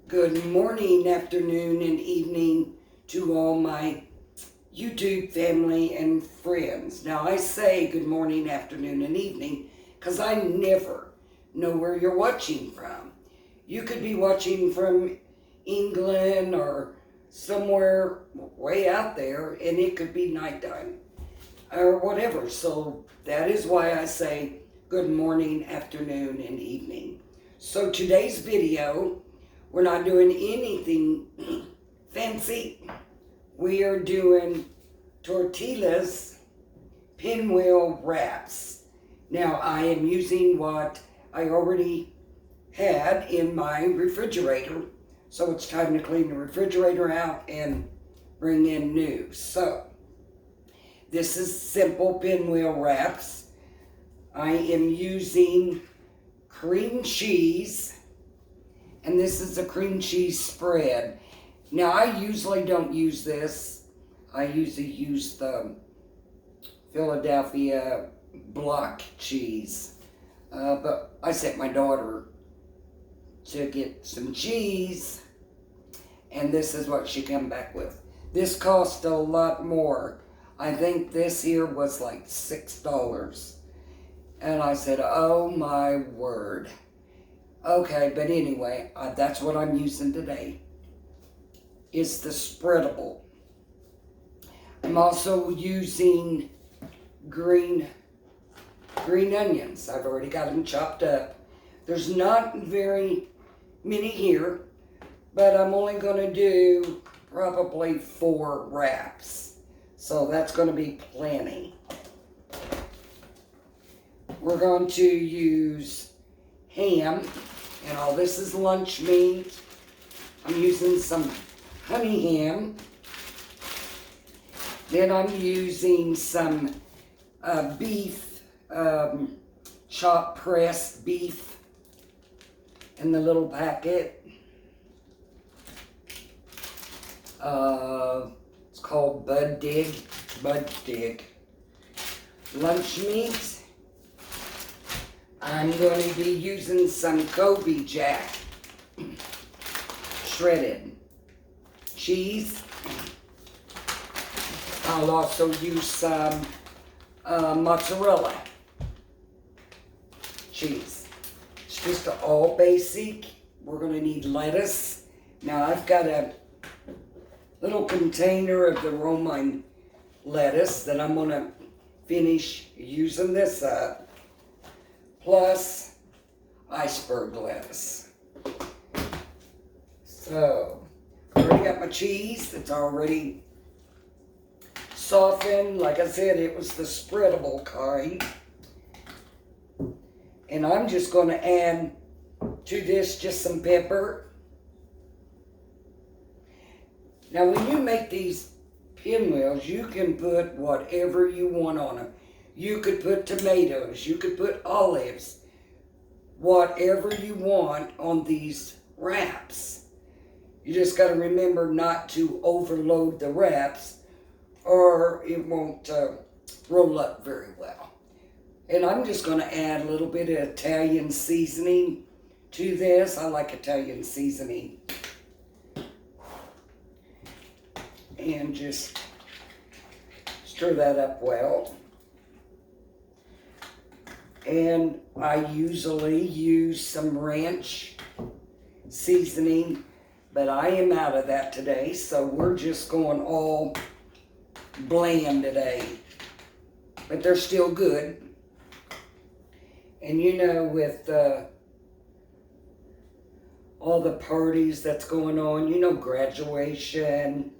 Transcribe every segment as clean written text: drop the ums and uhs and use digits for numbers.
Good morning, afternoon, and evening to all my YouTube family and friends. Now, I say good morning, afternoon, and evening because I never know where you're watching from. You could be watching from England or somewhere way out there, and it could be nighttime or whatever. So that is why I say good morning, afternoon, and evening. So today's video, we're not doing anything fancy. We are doing Tortillas pinwheel wraps. Now I am using what I already had in my refrigerator. So it's time to clean the refrigerator out and bring in new. So this is simple pinwheel wraps. I am using cream cheese. And this is a cream cheese spread. Now, I usually don't use this. I usually use the Philadelphia block cheese. But I sent my daughter to get some cheese. And this is what she came back with. This cost a lot more. I think this here was like $6. And I said, oh my word. Okay, but anyway, that's what I'm using today, is the spreadable. I'm also using green onions. I've already got them chopped up. There's not very many here, but I'm only going to do probably 4 wraps. So that's going to be plenty. We're going to use ham. And all this is lunch meat. I'm using some honey ham. Then I'm using some beef, chopped pressed beef in the little packet. It's called Bud Dig. Lunch meat. I'm going to be using some Kobe Jack shredded cheese. I'll also use some mozzarella cheese. It's just all basic. We're going to need lettuce. Now I've got a little container of the romaine lettuce that I'm going to finish using this up. Plus iceberg lettuce. So, I already got my cheese that's already softened. Like I said, it was the spreadable kind. And I'm just going to add to this just some pepper. Now, when you make these pinwheels, you can put whatever you want on them. You could put tomatoes, you could put olives, whatever you want on these wraps. You just got to remember not to overload the wraps or it won't roll up very well. And I'm just going to add a little bit of Italian seasoning to this. I like Italian seasoning. And just stir that up well. And I usually use some ranch seasoning, but I am out of that today, so we're just going all bland today. But they're still good. And you know, with all the parties that's going on, you know, graduation,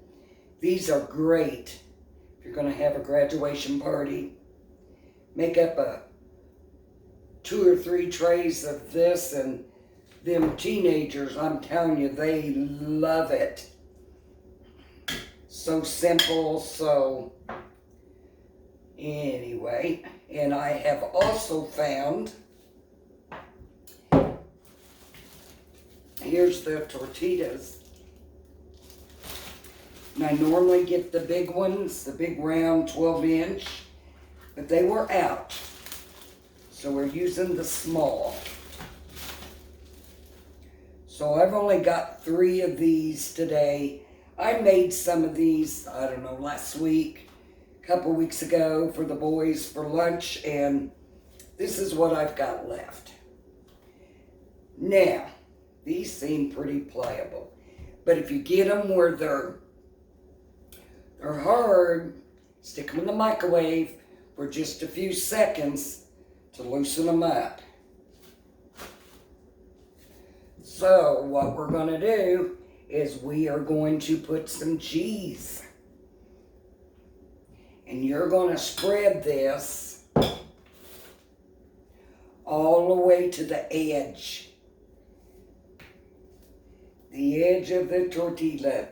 these are great. If you're going to have a graduation party, make up a 2 or 3 trays of this, and them teenagers, I'm telling you, they love it. So simple, so anyway. And I have also found, here's the tortillas. And I normally get the big ones, the big round 12-inch, but they were out. So we're using the small. So I've only got 3 of these today. I made some of these, I don't know, last week, a couple weeks ago for the boys for lunch, and this is what I've got left. Now, these seem pretty pliable, but if you get them where they're hard, stick them in the microwave for just a few seconds to loosen them up. So what we're going to do is we are going to put some cheese. And you're going to spread this all the way to the edge. The edge of the tortilla.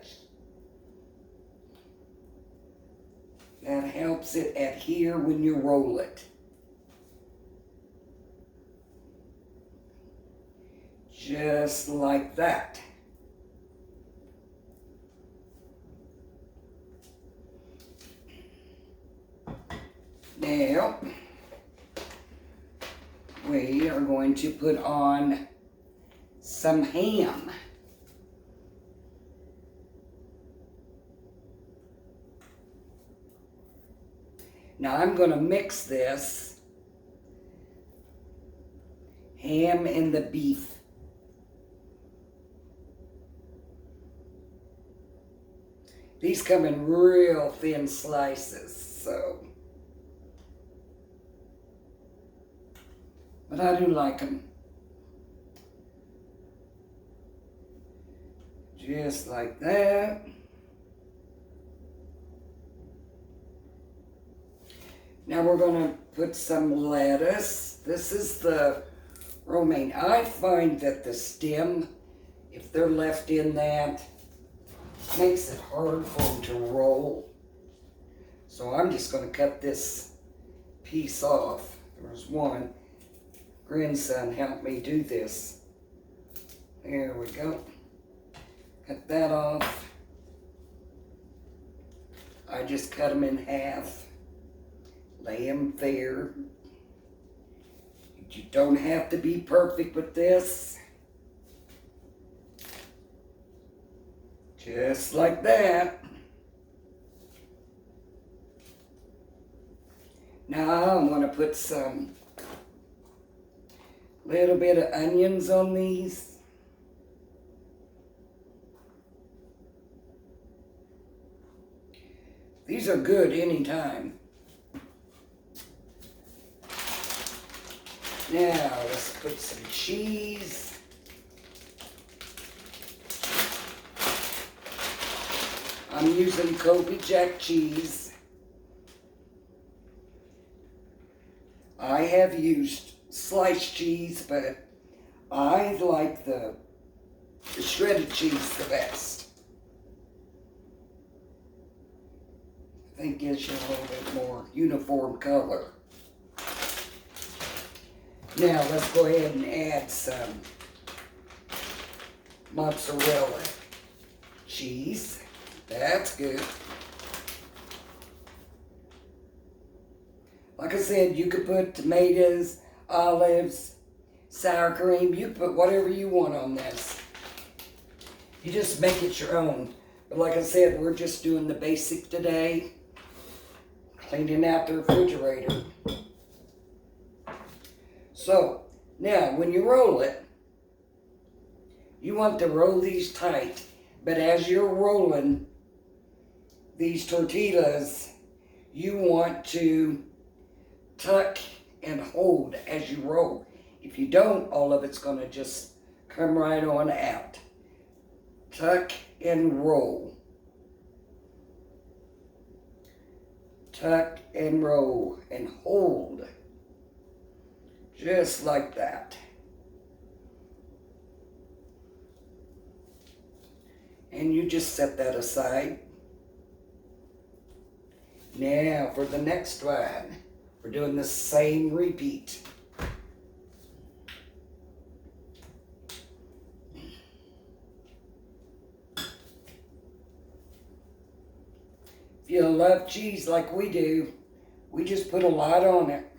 That helps it adhere when you roll it. Just like that. Now, we are going to put on some ham. Now I'm going to mix this ham and the beef. These come in real thin slices, so. But I do like them. Just like that. Now we're going to put some lettuce. This is the romaine. I find that the stem, if they're left in that, makes it hard for them to roll. So I'm just going to cut this piece off. There's one. Grandson helped me do this. There we go. Cut that off. I just cut them in half. Lay them there. You don't have to be perfect with this. Just like that. Now I'm going to put some little bit of onions on these. These are good anytime. Now let's put some cheese. I'm using Kobe Jack cheese. I have used sliced cheese, but I like the shredded cheese the best. I think it gives you a little bit more uniform color. Now let's go ahead and add some mozzarella cheese. That's good. Like I said, you could put tomatoes, olives, sour cream. You can put whatever you want on this. You just make it your own. But like I said, we're just doing the basic today. Cleaning out the refrigerator. So, now when you roll it, you want to roll these tight. But as you're rolling these tortillas, you want to tuck and hold as you roll. If you don't, all of it's going to just come right on out. Tuck and roll. Tuck and roll and hold. Just like that. And you just set that aside. Now for the next one, we're doing the same repeat. If you love cheese like we do, we just put a lot on it.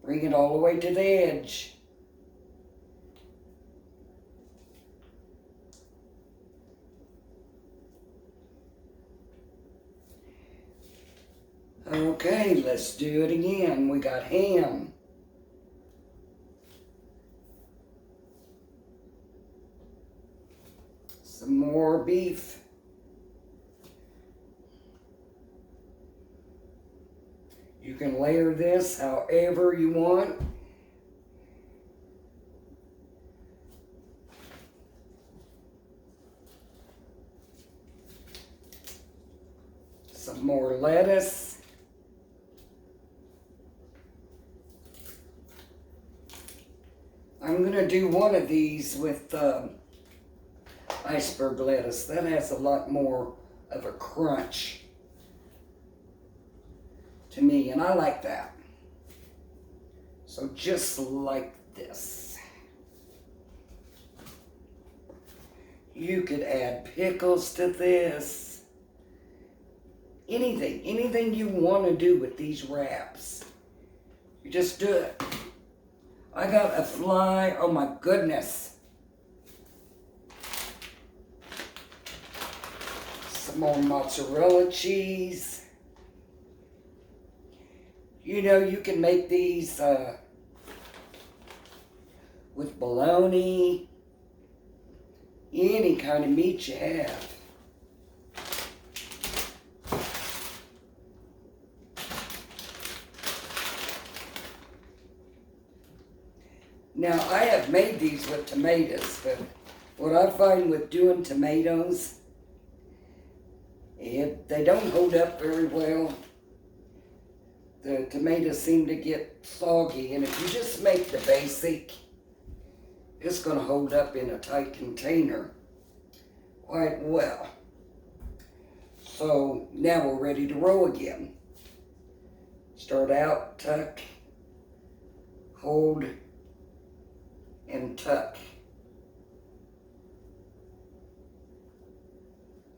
Bring it all the way to the edge. Okay, let's do it again. We got ham. Some more beef. You can layer this however you want. Some more lettuce. I'm going to do one of these with iceberg lettuce. That has a lot more of a crunch to me, and I like that. So just like this. You could add pickles to this. Anything you want to do with these wraps. You just do it. I got a fly, oh my goodness. Some more mozzarella cheese. You know, you can make these with bologna, any kind of meat you have. Now, I have made these with tomatoes, but what I find with doing tomatoes, they don't hold up very well. The tomatoes seem to get soggy, and if you just make the basic, it's going to hold up in a tight container quite well. So now we're ready to roll again. Start out, tuck, hold, and tuck.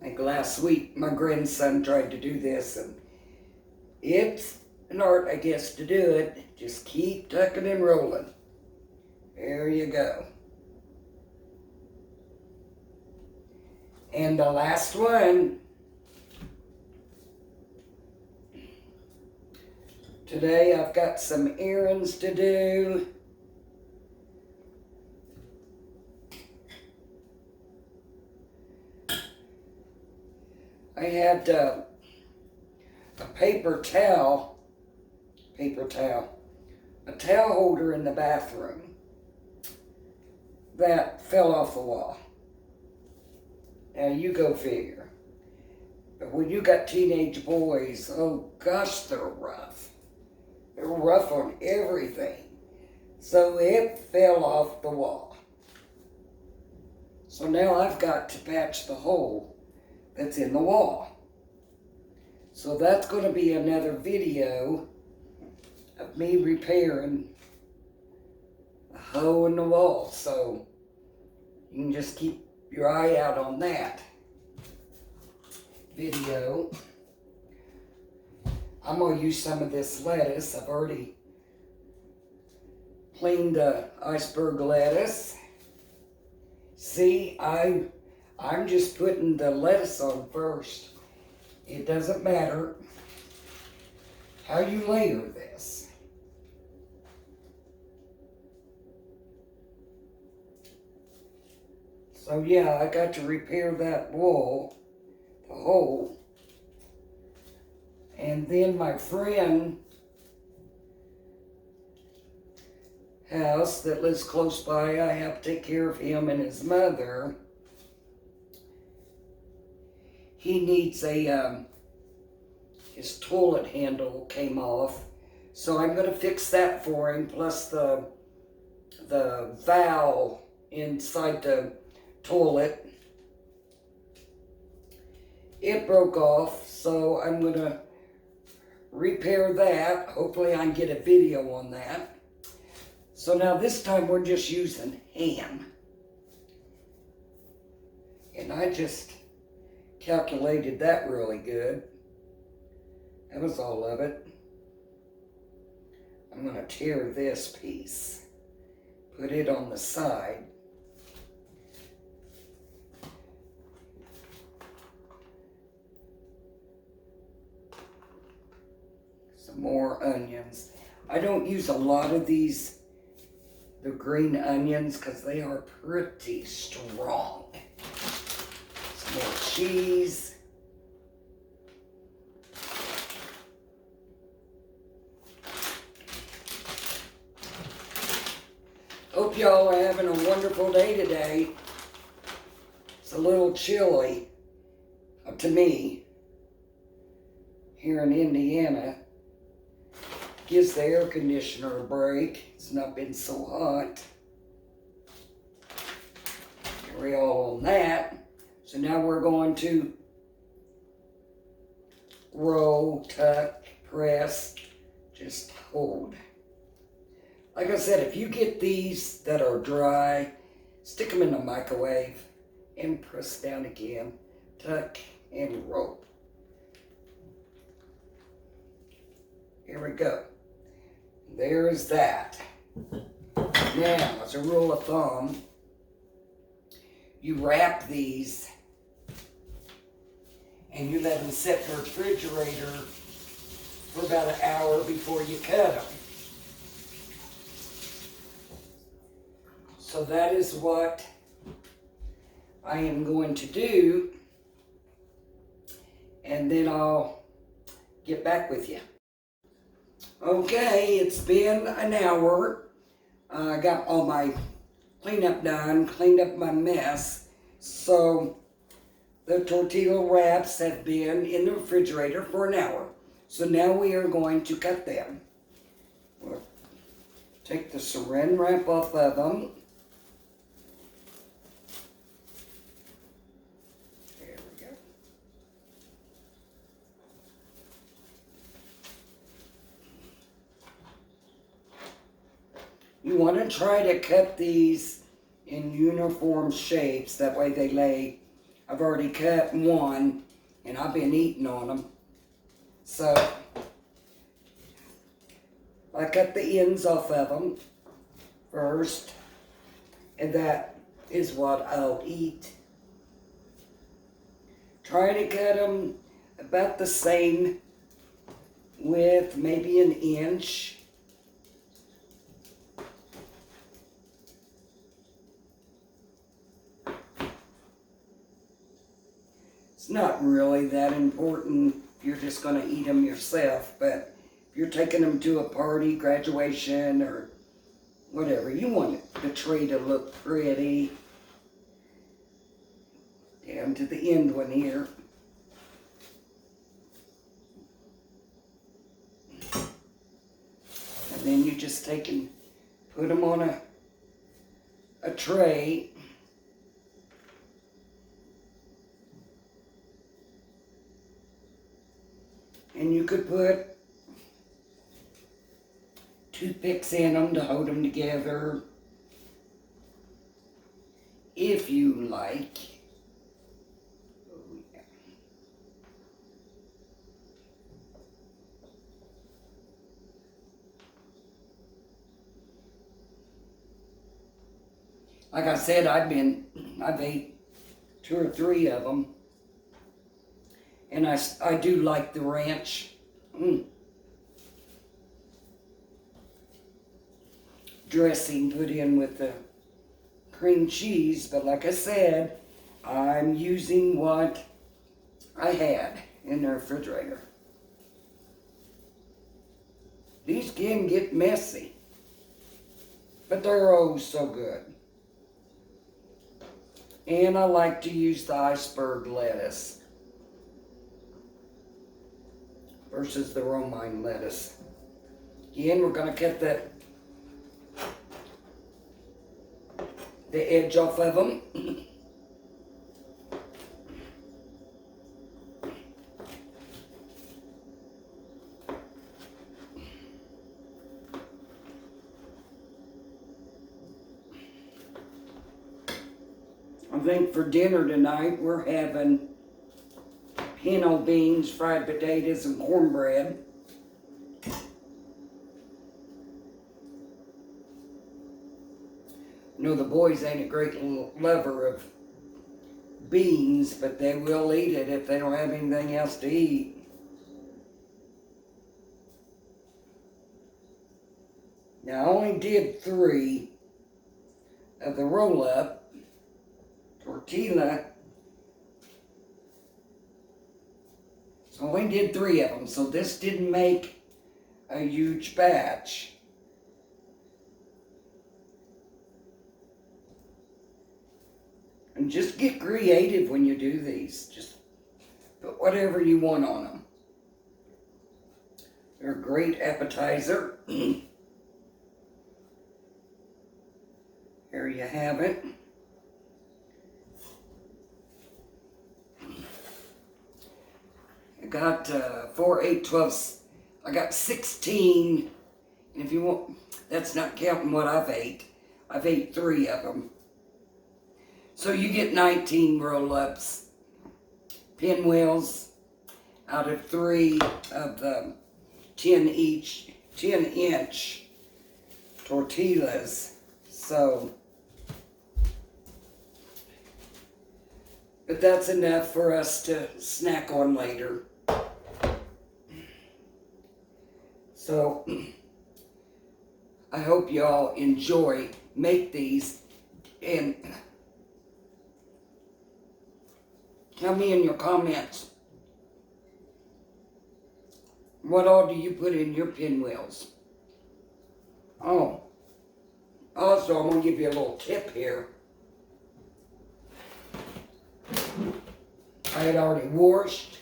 Like last week, my grandson tried to do this, and it's an art, I guess, to do it. Just keep tucking and rolling. There you go. And the last one. Today I've got some errands to do. I had a paper towel, a towel holder in the bathroom that fell off the wall. Now you go figure. But when you got teenage boys, oh gosh, they're rough. They're rough on everything. So it fell off the wall. So now I've got to patch the hole that's in the wall. So that's going to be another video of me repairing a hole in the wall. So you can just keep your eye out on that video. I'm going to use some of this lettuce. I've already cleaned the iceberg lettuce. See, I'm just putting the lettuce on first. It doesn't matter how you layer this. So yeah, I got to repair that wall, the hole. And then my friend house that lives close by, I have to take care of him and his mother. He needs his toilet handle came off. So I'm going to fix that for him, plus the valve inside the toilet. It broke off, so I'm going to repair that. Hopefully I can get a video on that. So now this time we're just using ham. And I just calculated that really good. That was all of it. I'm going to tear this piece, put it on the side. some more onions. I don't use a lot of these, the green onions, because they are pretty strong. Some more cheese. Hope y'all are having a wonderful day today. It's a little chilly to me here in Indiana. Gives the air conditioner a break. It's not been so hot. Carry all on that. So now we're going to roll, tuck, press, just hold. Like I said, if you get these that are dry, stick them in the microwave and press down again, tuck and roll. Here we go. There is that. Now, as a rule of thumb, you wrap these and you let them sit in the refrigerator for about an hour before you cut them. So that is what I am going to do, and then I'll get back with you. Okay, it's been an hour. I got all my cleanup done, cleaned up my mess. So the tortilla wraps have been in the refrigerator for an hour. So now we are going to cut them. We'll take the saran wrap off of them. You want to try to cut these in uniform shapes. That way they lay. I've already cut one and I've been eating on them. So I cut the ends off of them first. And that is what I'll eat. Try to cut them about the same width, maybe an inch. It's not really that important if you're just going to eat them yourself, but if you're taking them to a party, graduation, or whatever, you want the tray to look pretty. Down to the end one here. And then you just take and put them on a tray. And you could put toothpicks in them to hold them together, if you like. Oh, yeah. Like I said, I've ate 2 or 3 of them. And I do like the ranch. Dressing put in with the cream cheese. But like I said, I'm using what I had in the refrigerator. These can get messy, but they're oh so good. And I like to use the iceberg lettuce versus the romaine lettuce. Again, we're going to cut the edge off of them. I think for dinner tonight we're having pinto beans, fried potatoes, and cornbread. You know, the boys ain't a great lover of beans, but they will eat it if they don't have anything else to eat. Now, I only did 3 of the roll-up Tortilla. So I only did 3 of them, so this didn't make a huge batch. And just get creative when you do these. Just put whatever you want on them. They're a great appetizer. Here you have it. I got 4, 8, 12. I got 16. And if you want, that's not counting what I've ate. I've ate 3 of them. So you get 19 roll-ups, Pinwheels, out of 3 of the 10-inch Tortillas. So, but that's enough for us to snack on later. So, I hope y'all enjoy, make these, and tell me in your comments, what all do you put in your pinwheels? Oh, also I'm going to give you a little tip here. I had already washed,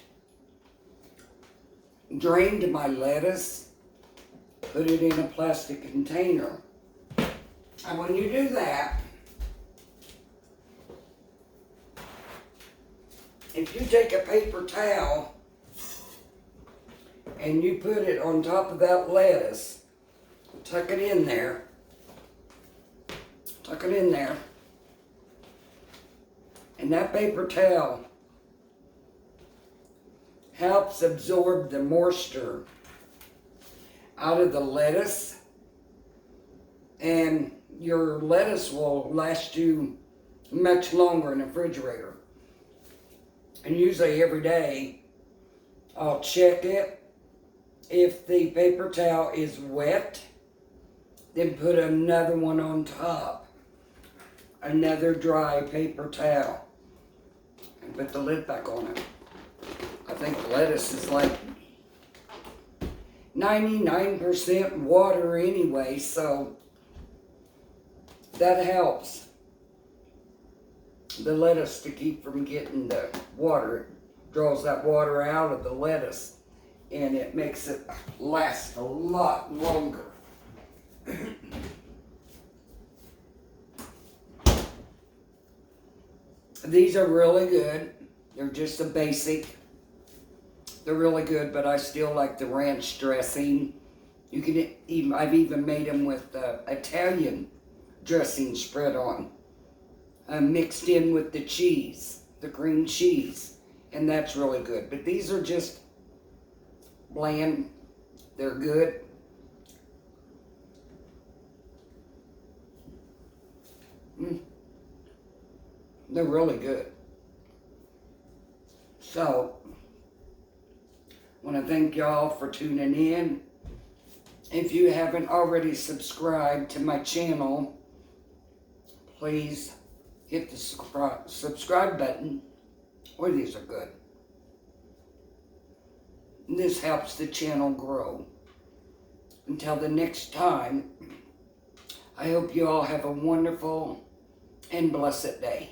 drained my lettuce, put it in a plastic container. And when you do that, if you take a paper towel and you put it on top of that lettuce, tuck it in there, and that paper towel helps absorb the moisture out of the lettuce, and your lettuce will last you much longer in the refrigerator. And usually every day I'll check it. If the paper towel is wet, then put another one on top, another dry paper towel, and put the lid back on it. I think the lettuce is like 99% water anyway, so that helps the lettuce to keep from getting the water. It draws that water out of the lettuce, and it makes it last a lot longer. These are really good. They're just a basic. They're really good, but I still like the ranch dressing. You can even, I've even made them with Italian dressing spread on, mixed in with the cheese, the cream cheese, and that's really good. But these are just bland. They're good. They're really good. So, I want to thank y'all for tuning in. If you haven't already subscribed to my channel, please hit the subscribe button. Boy, these are good. This helps the channel grow. Until the next time, I hope you all have a wonderful and blessed day.